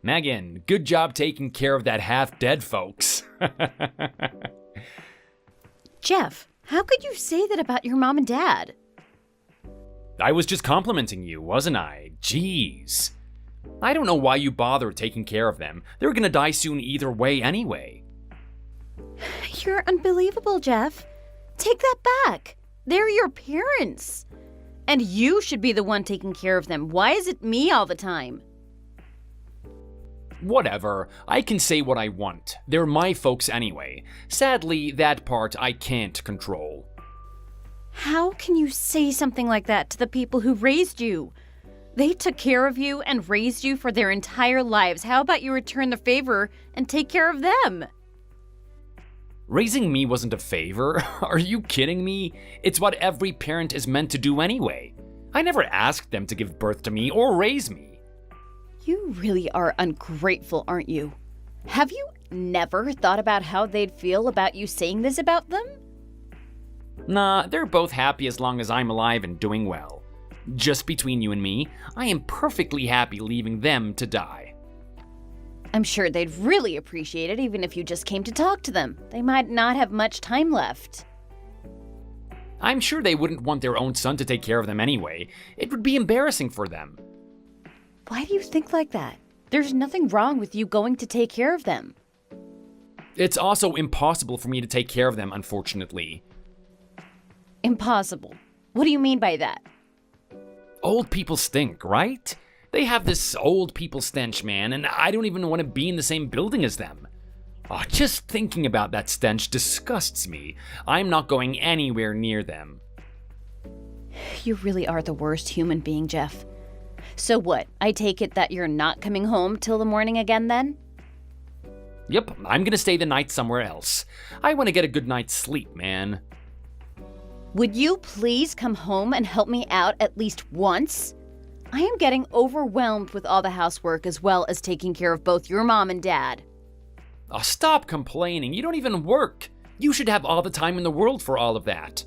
Megan, good job taking care of that half-dead folks. Jeff, how could you say that about your mom and dad? I was just complimenting you, wasn't I? Jeez. I don't know why you bother taking care of them. They're gonna die soon either way anyway. You're unbelievable, Jeff. Take that back. They're your parents. And you should be the one taking care of them. Why is it me all the time? Whatever. I can say what I want. They're my folks anyway. Sadly, that part I can't control. How can you say something like that to the people who raised you? They took care of you and raised you for their entire lives. How about you return the favor and take care of them? Raising me wasn't a favor. Are you kidding me? It's what every parent is meant to do anyway. I never asked them to give birth to me or raise me. You really are ungrateful, aren't you? Have you never thought about how they'd feel about you saying this about them? Nah, they're both happy as long as I'm alive and doing well. Just between you and me, I am perfectly happy leaving them to die. I'm sure they'd really appreciate it even if you just came to talk to them. They might not have much time left. I'm sure they wouldn't want their own son to take care of them anyway. It would be embarrassing for them. Why do you think like that? There's nothing wrong with you going to take care of them. It's also impossible for me to take care of them, unfortunately. Impossible. What do you mean by that? Old people stink, right? They have this old people stench, man, and I don't even want to be in the same building as them. Oh, just thinking about that stench disgusts me. I'm not going anywhere near them. You really are the worst human being, Jeff. So what? I take it that you're not coming home till the morning again then? Yep, I'm gonna stay the night somewhere else. I want to get a good night's sleep, man. Would you please come home and help me out at least once? I am getting overwhelmed with all the housework as well as taking care of both your mom and dad. Oh, stop complaining. You don't even work. You should have all the time in the world for all of that.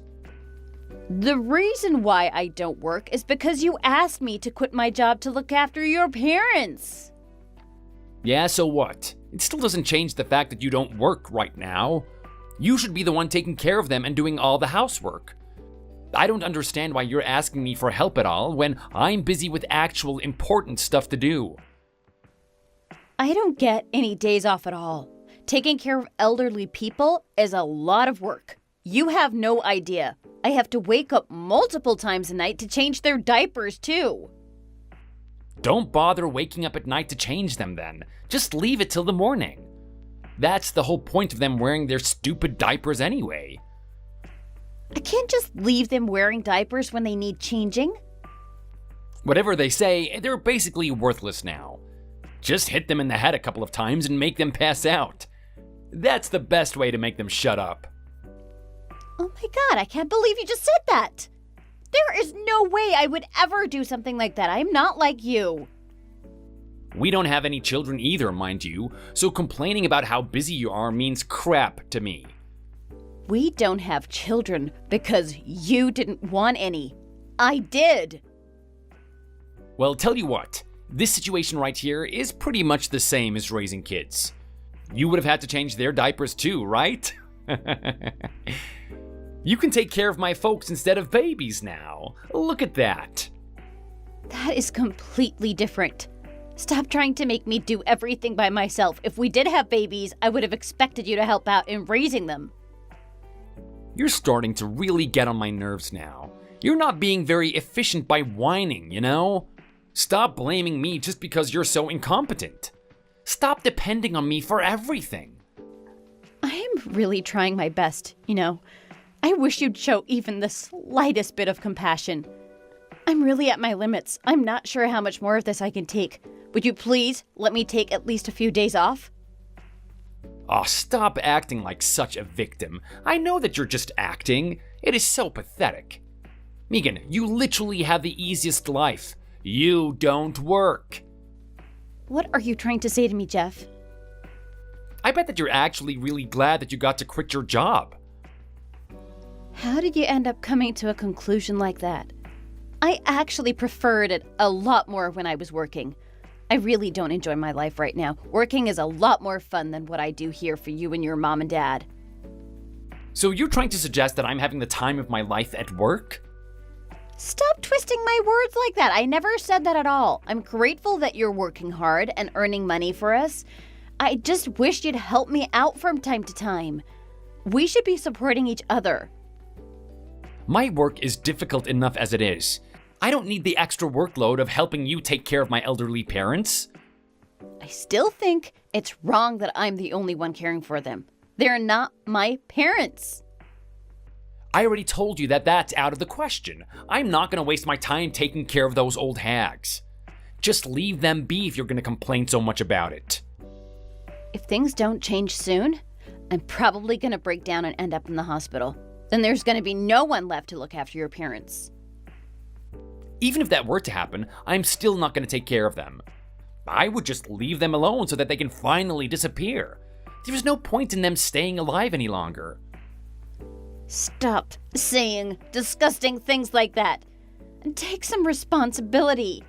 The reason why I don't work is because you asked me to quit my job to look after your parents. Yeah, so what? It still doesn't change the fact that you don't work right now. You should be the one taking care of them and doing all the housework. I don't understand why you're asking me for help at all when I'm busy with actual important stuff to do. I don't get any days off at all. Taking care of elderly people is a lot of work. You have no idea. I have to wake up multiple times a night to change their diapers too. Don't bother waking up at night to change them then. Just leave it till the morning. That's the whole point of them wearing their stupid diapers anyway. I can't just leave them wearing diapers when they need changing. Whatever they say, they're basically worthless now. Just hit them in the head a couple of times and make them pass out. That's the best way to make them shut up. Oh my god, I can't believe you just said that. There is no way I would ever do something like that. I'm not like you. We don't have any children either, mind you, so complaining about how busy you are means crap to me. We don't have children because you didn't want any. I did. Well, tell you what, this situation right here is pretty much the same as raising kids. You would have had to change their diapers too, right? You can take care of my folks instead of babies now. Look at that. That is completely different. Stop trying to make me do everything by myself. If we did have babies, I would have expected you to help out in raising them. You're starting to really get on my nerves now. You're not being very efficient by whining, you know? Stop blaming me just because you're so incompetent. Stop depending on me for everything. I am really trying my best, you know. I wish you'd show even the slightest bit of compassion. I'm really at my limits. I'm not sure how much more of this I can take. Would you please let me take at least a few days off? Oh, stop acting like such a victim. I know that you're just acting. It is so pathetic. Megan, you literally have the easiest life. You don't work. What are you trying to say to me, Jeff? I bet that you're actually really glad that you got to quit your job. How did you end up coming to a conclusion like that? I actually preferred it a lot more when I was working. I really don't enjoy my life right now. Working is a lot more fun than what I do here for you and your mom and dad. So you're trying to suggest that I'm having the time of my life at work? Stop twisting my words like that. I never said that at all. I'm grateful that you're working hard and earning money for us. I just wish you'd help me out from time to time. We should be supporting each other. My work is difficult enough as it is. I don't need the extra workload of helping you take care of my elderly parents. I still think it's wrong that I'm the only one caring for them. They're not my parents. I already told you that that's out of the question. I'm not going to waste my time taking care of those old hags. Just leave them be if you're going to complain so much about it. If things don't change soon, I'm probably going to break down and end up in the hospital. Then there's going to be no one left to look after your parents. Even if that were to happen, I'm still not going to take care of them. I would just leave them alone so that they can finally disappear. There's no point in them staying alive any longer. Stop saying disgusting things like that. And take some responsibility.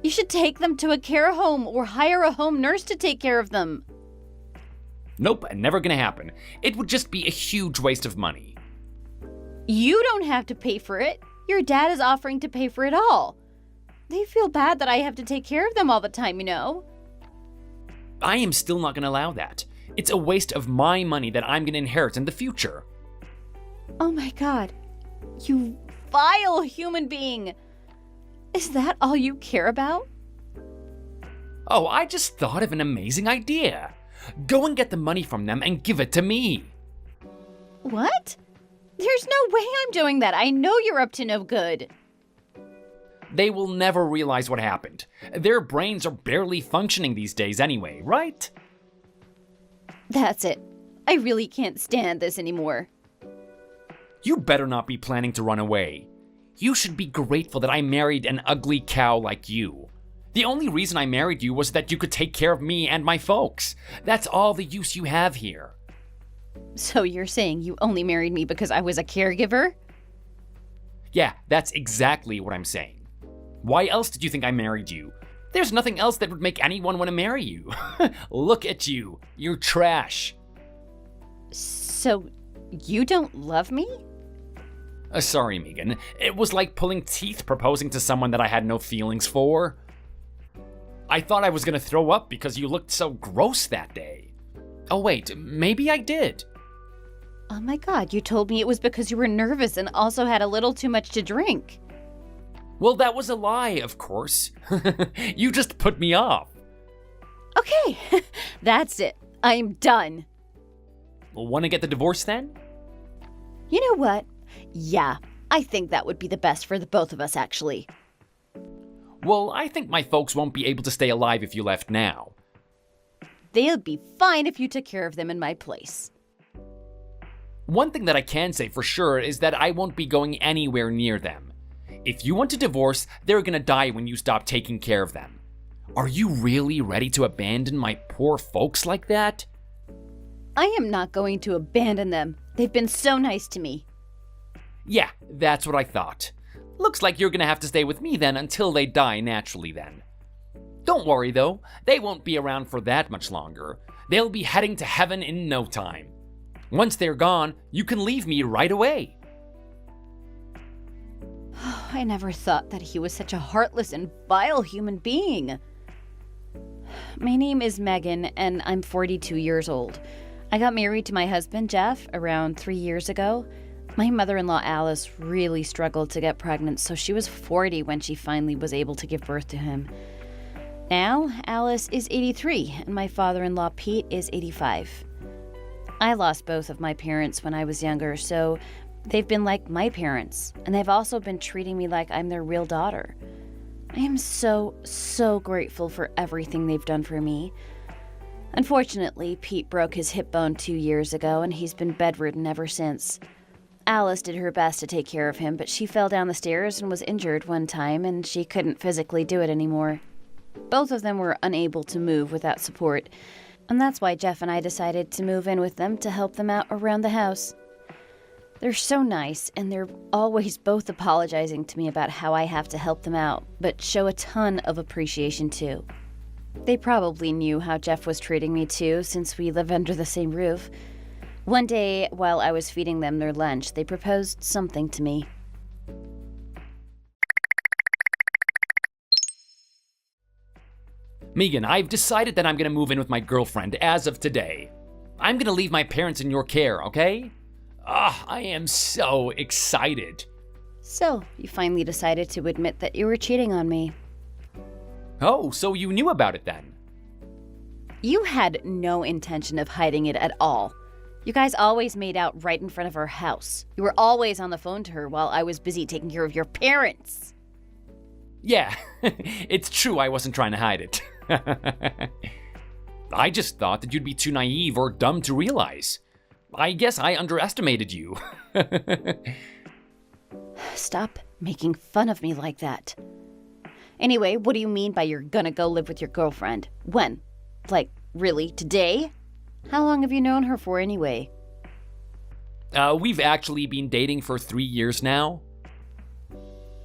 You should take them to a care home or hire a home nurse to take care of them. Nope, never gonna happen. It would just be a huge waste of money. You don't have to pay for it. Your dad is offering to pay for it all. They feel bad that I have to take care of them all the time, you know. I am still not gonna allow that. It's a waste of my money that I'm gonna inherit in the future. Oh my god. You vile human being. Is that all you care about? Oh, I just thought of an amazing idea. Go and get the money from them and give it to me. What? There's no way I'm doing that. I know you're up to no good. They will never realize what happened. Their brains are barely functioning these days anyway, right? That's it. I really can't stand this anymore. You better not be planning to run away. You should be grateful that I married an ugly cow like you. The only reason I married you was that you could take care of me and my folks. That's all the use you have here. So you're saying you only married me because I was a caregiver? Yeah, that's exactly what I'm saying. Why else did you think I married you? There's nothing else that would make anyone want to marry you. Look at you. You're trash. So you don't love me? Sorry, Megan. It was like pulling teeth proposing to someone that I had no feelings for. I thought I was gonna throw up because you looked so gross that day. Oh wait, maybe I did. Oh my god, you told me it was because you were nervous and also had a little too much to drink. Well, that was a lie, of course. You just put me off. Okay, that's it. I'm done. Want to get the divorce then? You know what? Yeah, I think that would be the best for the both of us, actually. Well, I think my folks won't be able to stay alive if you left now. They'll be fine if you took care of them in my place. One thing that I can say for sure is that I won't be going anywhere near them. If you want a divorce, they're gonna die when you stop taking care of them. Are you really ready to abandon my poor folks like that? I am not going to abandon them. They've been so nice to me. Yeah, that's what I thought. Looks like you're gonna have to stay with me then until they die naturally then. Don't worry though, they won't be around for that much longer. They'll be heading to heaven in no time. Once they're gone, you can leave me right away. I never thought that he was such a heartless and vile human being. My name is Megan, and I'm 42 years old. I got married to my husband, Jeff, around 3 years ago. My mother-in-law, Alice, really struggled to get pregnant, so she was 40 when she finally was able to give birth to him. Now, Alice is 83, and my father-in-law, Pete, is 85. I lost both of my parents when I was younger, so they've been like my parents, and they've also been treating me like I'm their real daughter. I am so, so grateful for everything they've done for me. Unfortunately, Pete broke his hip bone 2 years ago, and he's been bedridden ever since. Alice did her best to take care of him, but she fell down the stairs and was injured one time, and she couldn't physically do it anymore. Both of them were unable to move without support, and that's why Jeff and I decided to move in with them to help them out around the house. They're so nice, and they're always both apologizing to me about how I have to help them out, but show a ton of appreciation too. They probably knew how Jeff was treating me too, since we live under the same roof. One day, while I was feeding them their lunch, they proposed something to me. Megan, I've decided that I'm gonna move in with my girlfriend as of today. I'm gonna leave my parents in your care, okay? I am so excited. So, you finally decided to admit that you were cheating on me. Oh, so you knew about it then? You had no intention of hiding it at all. You guys always made out right in front of her house. You were always on the phone to her while I was busy taking care of your parents. Yeah, it's true I wasn't trying to hide it. I just thought that you'd be too naive or dumb to realize. I guess I underestimated you. Stop making fun of me like that. Anyway, what do you mean by you're gonna go live with your girlfriend? When? Like, really, today? How long have you known her for anyway? We've actually been dating for 3 years now.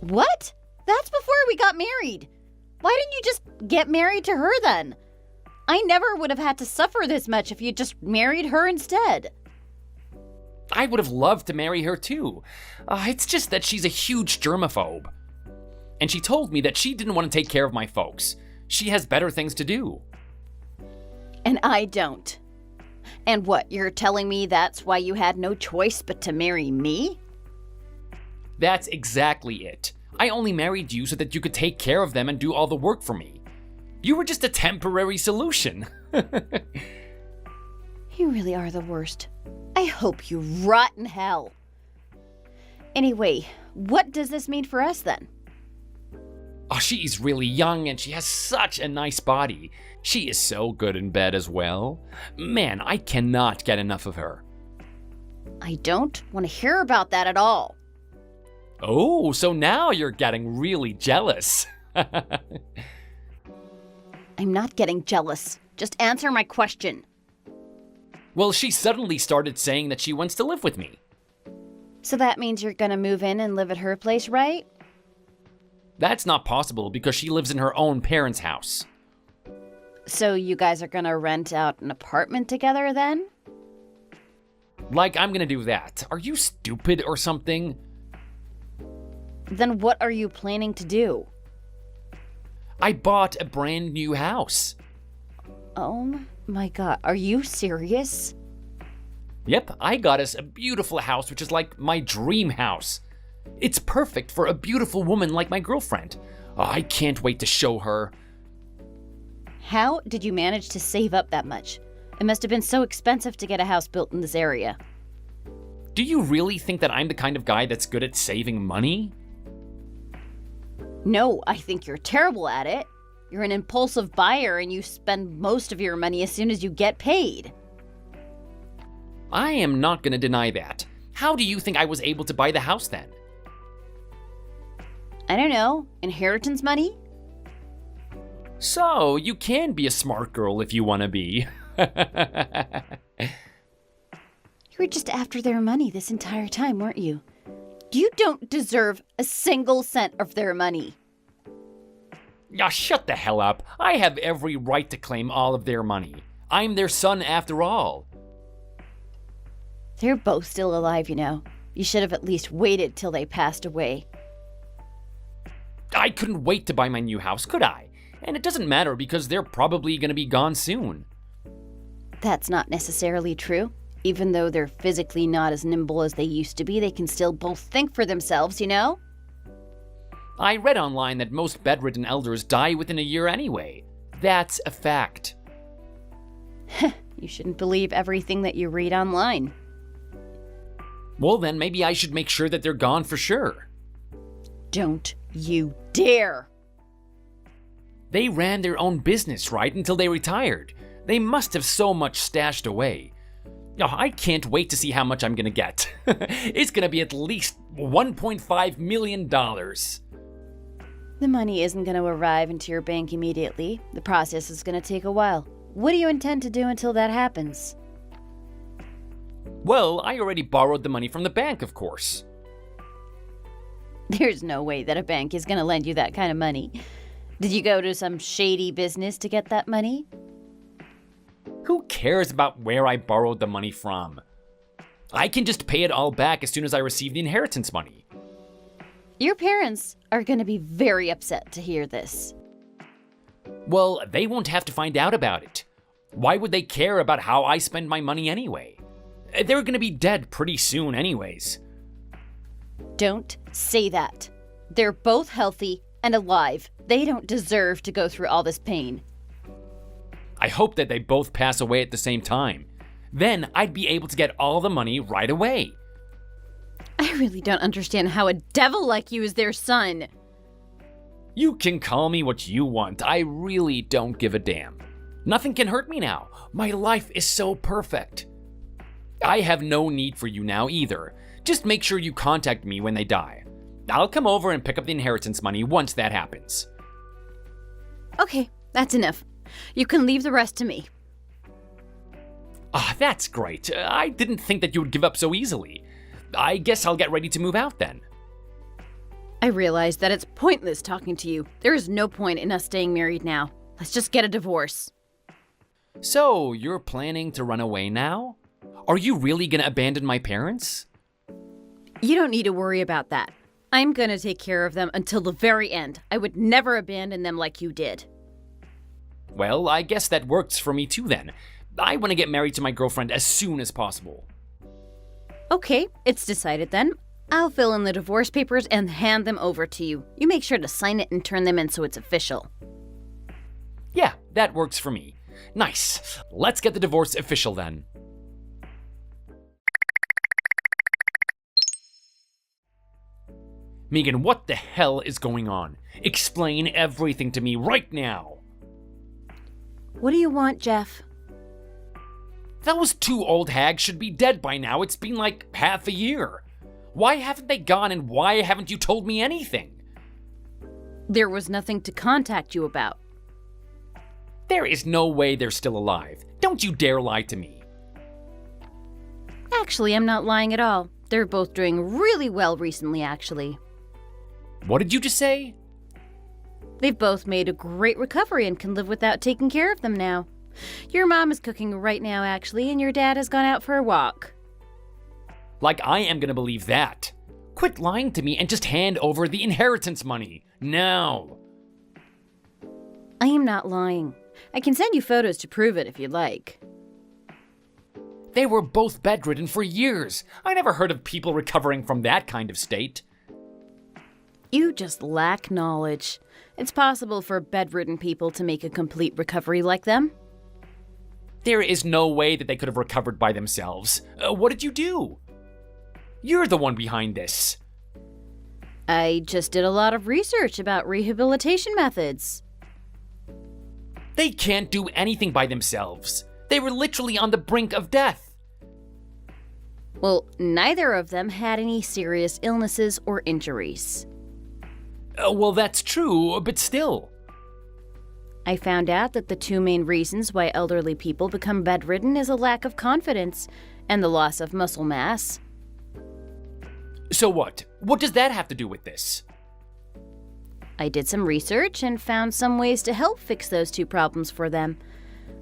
What? That's before we got married. Why didn't you just get married to her then? I never would have had to suffer this much if you just married her instead. I would have loved to marry her too. It's just that she's a huge germaphobe. And she told me that she didn't want to take care of my folks. She has better things to do. And I don't. And what, you're telling me that's why you had no choice but to marry me? That's exactly it. I only married you so that you could take care of them and do all the work for me. You were just a temporary solution. You really are the worst. I hope you rot in hell. Anyway, what does this mean for us then? Oh, she's really young and she has such a nice body. She is so good in bed as well. Man, I cannot get enough of her. I don't want to hear about that at all. Oh, so now you're getting really jealous. I'm not getting jealous. Just answer my question. Well, she suddenly started saying that she wants to live with me. So that means you're gonna move in and live at her place, right? That's not possible because she lives in her own parents' house. So you guys are gonna rent out an apartment together then? Like I'm gonna do that. Are you stupid or something? Then what are you planning to do? I bought a brand new house. Oh my god, are you serious? Yep, I got us a beautiful house which is like my dream house. It's perfect for a beautiful woman like my girlfriend. Oh, I can't wait to show her. How did you manage to save up that much? It must have been so expensive to get a house built in this area. Do you really think that I'm the kind of guy that's good at saving money? No, I think you're terrible at it. You're an impulsive buyer and you spend most of your money as soon as you get paid. I am not going to deny that. How do you think I was able to buy the house then? I don't know, inheritance money? So, you can be a smart girl if you want to be. You were just after their money this entire time, weren't you? You don't deserve a single cent of their money. Yeah, shut the hell up. I have every right to claim all of their money. I'm their son after all. They're both still alive, you know. You should have at least waited till they passed away. I couldn't wait to buy my new house, could I? And it doesn't matter because they're probably going to be gone soon. That's not necessarily true. Even though they're physically not as nimble as they used to be, they can still both think for themselves, you know? I read online that most bedridden elders die within a year anyway. That's a fact. You shouldn't believe everything that you read online. Well, then maybe I should make sure that they're gone for sure. Don't you dare! They ran their own business, right, until they retired. They must have so much stashed away. Oh, I can't wait to see how much I'm gonna get. It's gonna be at least $1.5 million. The money isn't going to arrive into your bank immediately. The process is going to take a while. What do you intend to do until that happens? Well, I already borrowed the money from the bank, of course. There's no way that a bank is going to lend you that kind of money. Did you go to some shady business to get that money? Who cares about where I borrowed the money from? I can just pay it all back as soon as I receive the inheritance money. Your parents are going to be very upset to hear this. Well, they won't have to find out about it. Why would they care about how I spend my money anyway? They're gonna be dead pretty soon anyways. Don't say that. They're both healthy and alive. They don't deserve to go through all this pain. I hope that they both pass away at the same time. Then I'd be able to get all the money right away. I really don't understand how a devil like you is their son. You can call me what you want. I really don't give a damn. Nothing can hurt me now. My life is so perfect. I have no need for you now either. Just make sure you contact me when they die. I'll come over and pick up the inheritance money once that happens. Okay, that's enough. You can leave the rest to me. That's great. I didn't think that you would give up so easily. I guess I'll get ready to move out then. I realize that it's pointless talking to you. There is no point in us staying married now. Let's just get a divorce. So, you're planning to run away now? Are you really gonna abandon my parents? You don't need to worry about that. I'm gonna take care of them until the very end. I would never abandon them like you did. Well, I guess that works for me too then. I want to get married to my girlfriend as soon as possible. Okay, it's decided then. I'll fill in the divorce papers and hand them over to you. You make sure to sign it and turn them in so it's official. Yeah, that works for me. Nice. Let's get the divorce official then. Megan, what the hell is going on? Explain everything to me right now. What do you want, Jeff? Those two old hags should be dead by now. It's been like half a year. Why haven't they gone and why haven't you told me anything? There was nothing to contact you about. There is no way they're still alive. Don't you dare lie to me. Actually, I'm not lying at all. They're both doing really well recently, actually. What did you just say? They've both made a great recovery and can live without taking care of them now. Your mom is cooking right now, actually, and your dad has gone out for a walk. Like I am gonna believe that. Quit lying to me and just hand over the inheritance money. Now. I am not lying. I can send you photos to prove it if you'd like. They were both bedridden for years. I never heard of people recovering from that kind of state. You just lack knowledge. It's possible for bedridden people to make a complete recovery like them. There is no way that they could have recovered by themselves. What did you do? You're the one behind this. I just did a lot of research about rehabilitation methods. They can't do anything by themselves. They were literally on the brink of death. Well, neither of them had any serious illnesses or injuries. Well, that's true, but still. I found out that the two main reasons why elderly people become bedridden is a lack of confidence and the loss of muscle mass. So what? What does that have to do with this? I did some research and found some ways to help fix those two problems for them.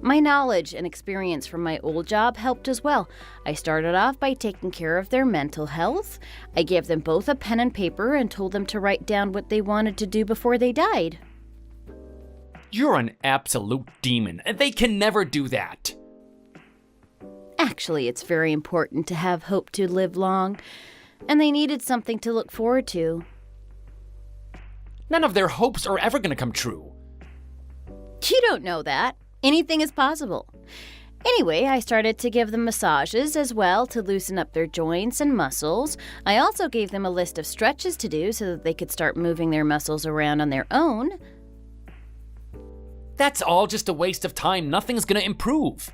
My knowledge and experience from my old job helped as well. I started off by taking care of their mental health. I gave them both a pen and paper and told them to write down what they wanted to do before they died. You're an absolute demon. They can never do that. Actually, it's very important to have hope to live long, and they needed something to look forward to. None of their hopes are ever going to come true. You don't know that. Anything is possible. Anyway, I started to give them massages as well to loosen up their joints and muscles. I also gave them a list of stretches to do so that they could start moving their muscles around on their own. That's all just a waste of time. Nothing's going to improve.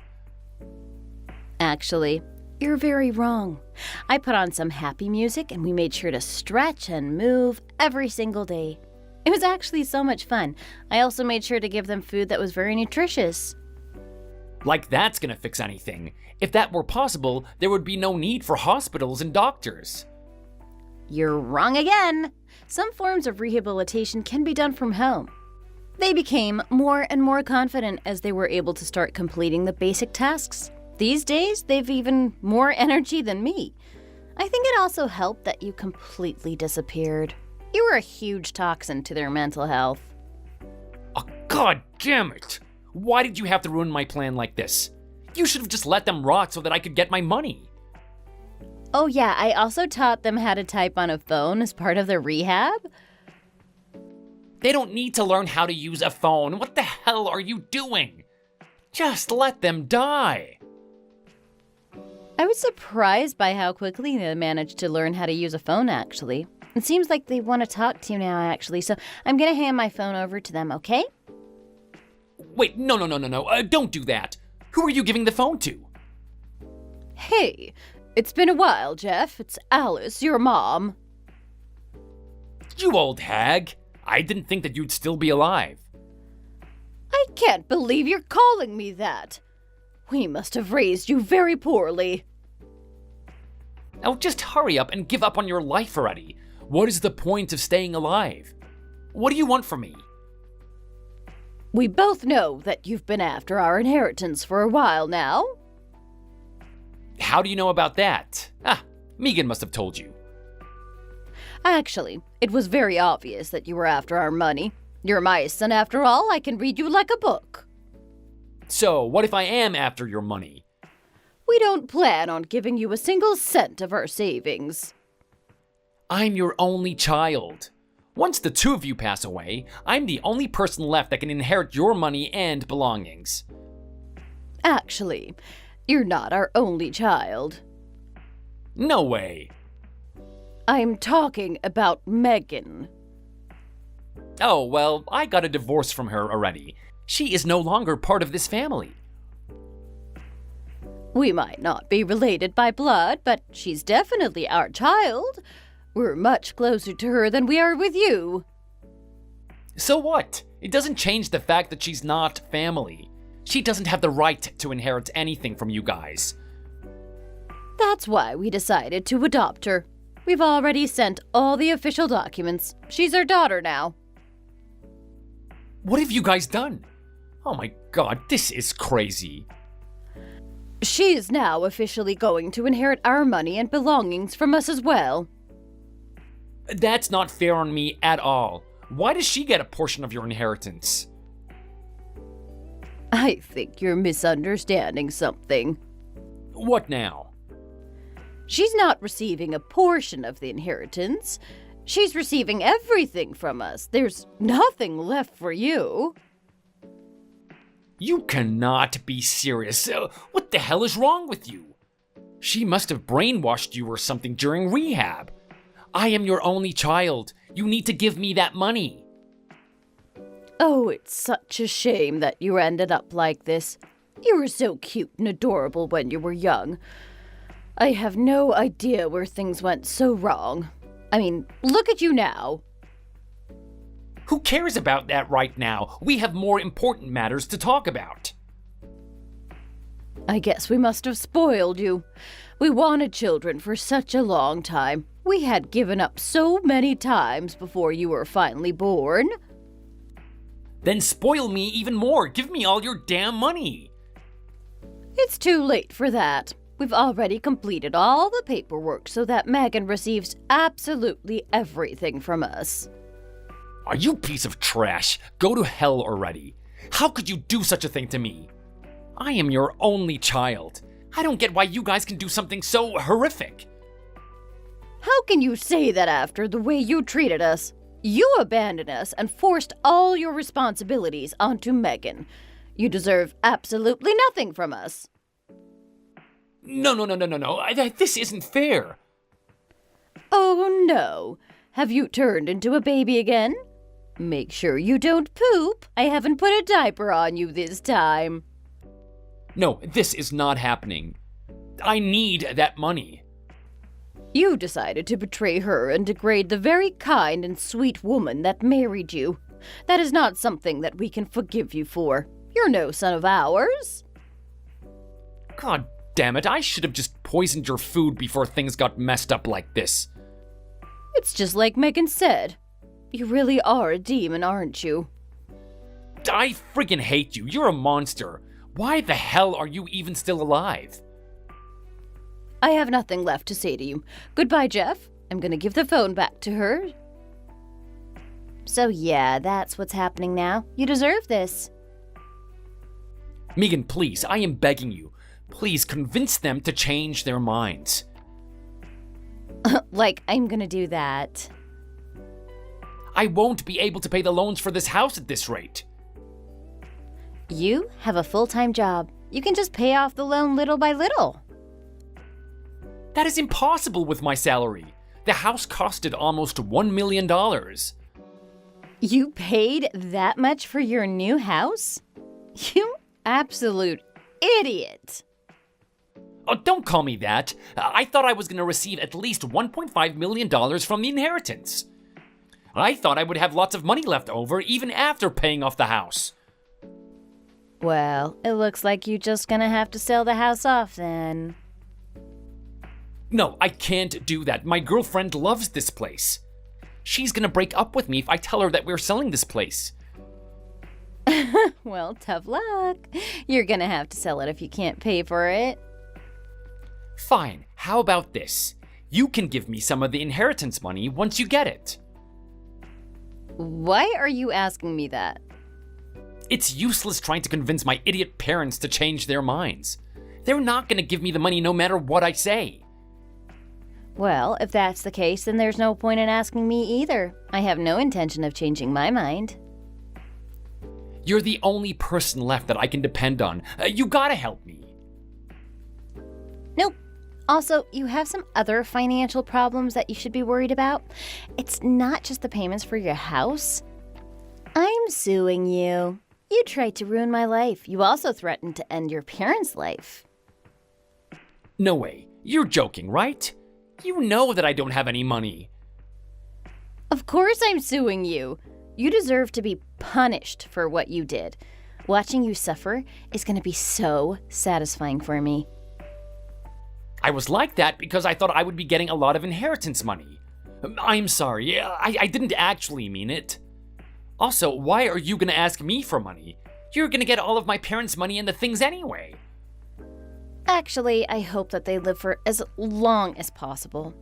Actually, you're very wrong. I put on some happy music and we made sure to stretch and move every single day. It was actually so much fun. I also made sure to give them food that was very nutritious. Like that's gonna fix anything. If that were possible, there would be no need for hospitals and doctors. You're wrong again. Some forms of rehabilitation can be done from home. They became more and more confident as they were able to start completing the basic tasks. These days, they've even more energy than me. I think it also helped that you completely disappeared. You were a huge toxin to their mental health. Oh, God damn it! Why did you have to ruin my plan like this? You should have just let them rot so that I could get my money. Oh yeah, I also taught them how to type on a phone as part of their rehab. They don't need to learn how to use a phone. What the hell are you doing? Just let them die. I was surprised by how quickly they managed to learn how to use a phone, actually. It seems like they want to talk to you now, actually, so I'm gonna hand my phone over to them, okay? Wait, no, don't do that. Who are you giving the phone to? Hey, it's been a while, Jeff. It's Alice, your mom. You old hag. I didn't think that you'd still be alive. I can't believe you're calling me that. We must have raised you very poorly. Now just hurry up and give up on your life already. What is the point of staying alive? What do you want from me? We both know that you've been after our inheritance for a while now. How do you know about that? Megan must have told you. Actually, it was very obvious that you were after our money. You're my son after all. I can read you like a book. So, what if I am after your money? We don't plan on giving you a single cent of our savings. I'm your only child. Once the two of you pass away, I'm the only person left that can inherit your money and belongings. Actually, you're not our only child. No way. I'm talking about Megan. Oh, well, I got a divorce from her already. She is no longer part of this family. We might not be related by blood, but she's definitely our child. We're much closer to her than we are with you. So what? It doesn't change the fact that she's not family. She doesn't have the right to inherit anything from you guys. That's why we decided to adopt her. We've already sent all the official documents. She's our daughter now. What have you guys done? Oh my god, this is crazy. She is now officially going to inherit our money and belongings from us as well. That's not fair on me at all. Why does she get a portion of your inheritance? I think you're misunderstanding something. What now? She's not receiving a portion of the inheritance. She's receiving everything from us. There's nothing left for you. You cannot be serious. What the hell is wrong with you? She must have brainwashed you or something during rehab. I am your only child. You need to give me that money. Oh, it's such a shame that you ended up like this. You were so cute and adorable when you were young. I have no idea where things went so wrong. I mean, look at you now. Who cares about that right now? We have more important matters to talk about. I guess we must have spoiled you. We wanted children for such a long time. We had given up so many times before you were finally born. Then spoil me even more. Give me all your damn money. It's too late for that. We've already completed all the paperwork so that Megan receives absolutely everything from us. Are you a piece of trash? Go to hell already. How could you do such a thing to me? I am your only child. I don't get why you guys can do something so horrific. How can you say that after the way you treated us? You abandoned us and forced all your responsibilities onto Megan. You deserve absolutely nothing from us. No. This isn't fair. Oh no. Have you turned into a baby again? Make sure you don't poop. I haven't put a diaper on you this time. No, this is not happening. I need that money. You decided to betray her and degrade the very kind and sweet woman that married you. That is not something that we can forgive you for. You're no son of ours. God damn it, I should have just poisoned your food before things got messed up like this. It's just like Megan said. You really are a demon, aren't you? I freaking hate you. You're a monster. Why the hell are you even still alive? I have nothing left to say to you. Goodbye, Jeff. I'm gonna give the phone back to her. So yeah, that's what's happening now. You deserve this. Megan, please, I am begging you. Please convince them to change their minds. Like, I'm gonna do that. I won't be able to pay the loans for this house at this rate. You have a full-time job. You can just pay off the loan little by little. That is impossible with my salary. The house costed almost $1 million. You paid that much for your new house? You absolute idiot. Oh, don't call me that. I thought I was going to receive at least $1.5 million from the inheritance. I thought I would have lots of money left over even after paying off the house. Well, it looks like you're just gonna have to sell the house off then. No, I can't do that. My girlfriend loves this place. She's gonna break up with me if I tell her that we're selling this place. Well, tough luck. You're gonna have to sell it if you can't pay for it. Fine, how about this? You can give me some of the inheritance money once you get it. Why are you asking me that? It's useless trying to convince my idiot parents to change their minds. They're not gonna give me the money no matter what I say. Well, if that's the case, then there's no point in asking me either. I have no intention of changing my mind. You're the only person left that I can depend on. You gotta help me. Nope. Also, you have some other financial problems that you should be worried about. It's not just the payments for your house. I'm suing you. You tried to ruin my life. You also threatened to end your parents' life. No way. You're joking, right? You know that I don't have any money. Of course I'm suing you. You deserve to be punished for what you did. Watching you suffer is going to be so satisfying for me. I was like that because I thought I would be getting a lot of inheritance money. I'm sorry. I didn't actually mean it. Also, why are you gonna ask me for money? You're gonna get all of my parents' money and the things anyway. Actually, I hope that they live for as long as possible.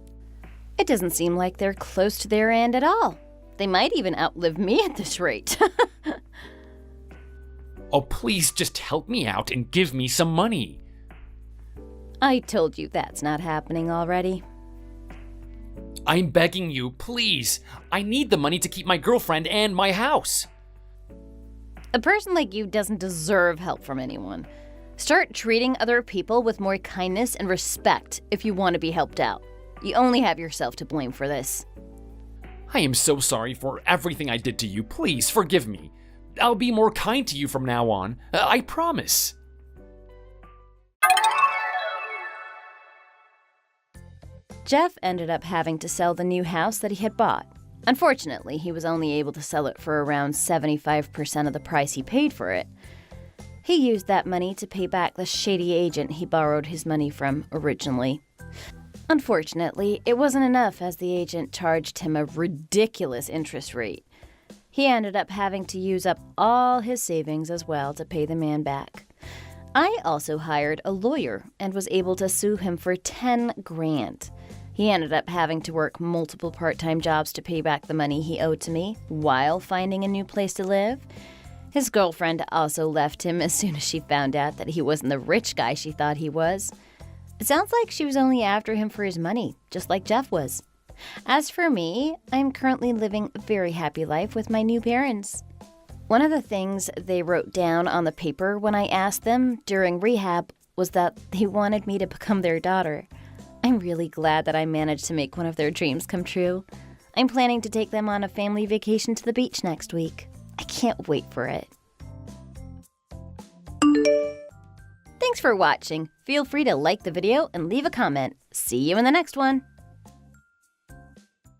It doesn't seem like they're close to their end at all. They might even outlive me at this rate. Oh, please just help me out and give me some money. I told you that's not happening already. I'm begging you, please. I need the money to keep my girlfriend and my house. A person like you doesn't deserve help from anyone. Start treating other people with more kindness and respect if you want to be helped out. You only have yourself to blame for this. I am so sorry for everything I did to you. Please forgive me. I'll be more kind to you from now on. I promise. Jeff ended up having to sell the new house that he had bought. Unfortunately, he was only able to sell it for around 75% of the price he paid for it. He used that money to pay back the shady agent he borrowed his money from originally. Unfortunately, it wasn't enough as the agent charged him a ridiculous interest rate. He ended up having to use up all his savings as well to pay the man back. I also hired a lawyer and was able to sue him for $10,000. He ended up having to work multiple part-time jobs to pay back the money he owed to me while finding a new place to live. His girlfriend also left him as soon as she found out that he wasn't the rich guy she thought he was. It sounds like she was only after him for his money, just like Jeff was. As for me, I'm currently living a very happy life with my new parents. One of the things they wrote down on the paper when I asked them during rehab was that they wanted me to become their daughter. I'm really glad that I managed to make one of their dreams come true. I'm planning to take them on a family vacation to the beach next week. I can't wait for it. Thanks for watching. Feel free to like the video and leave a comment. See you in the next one.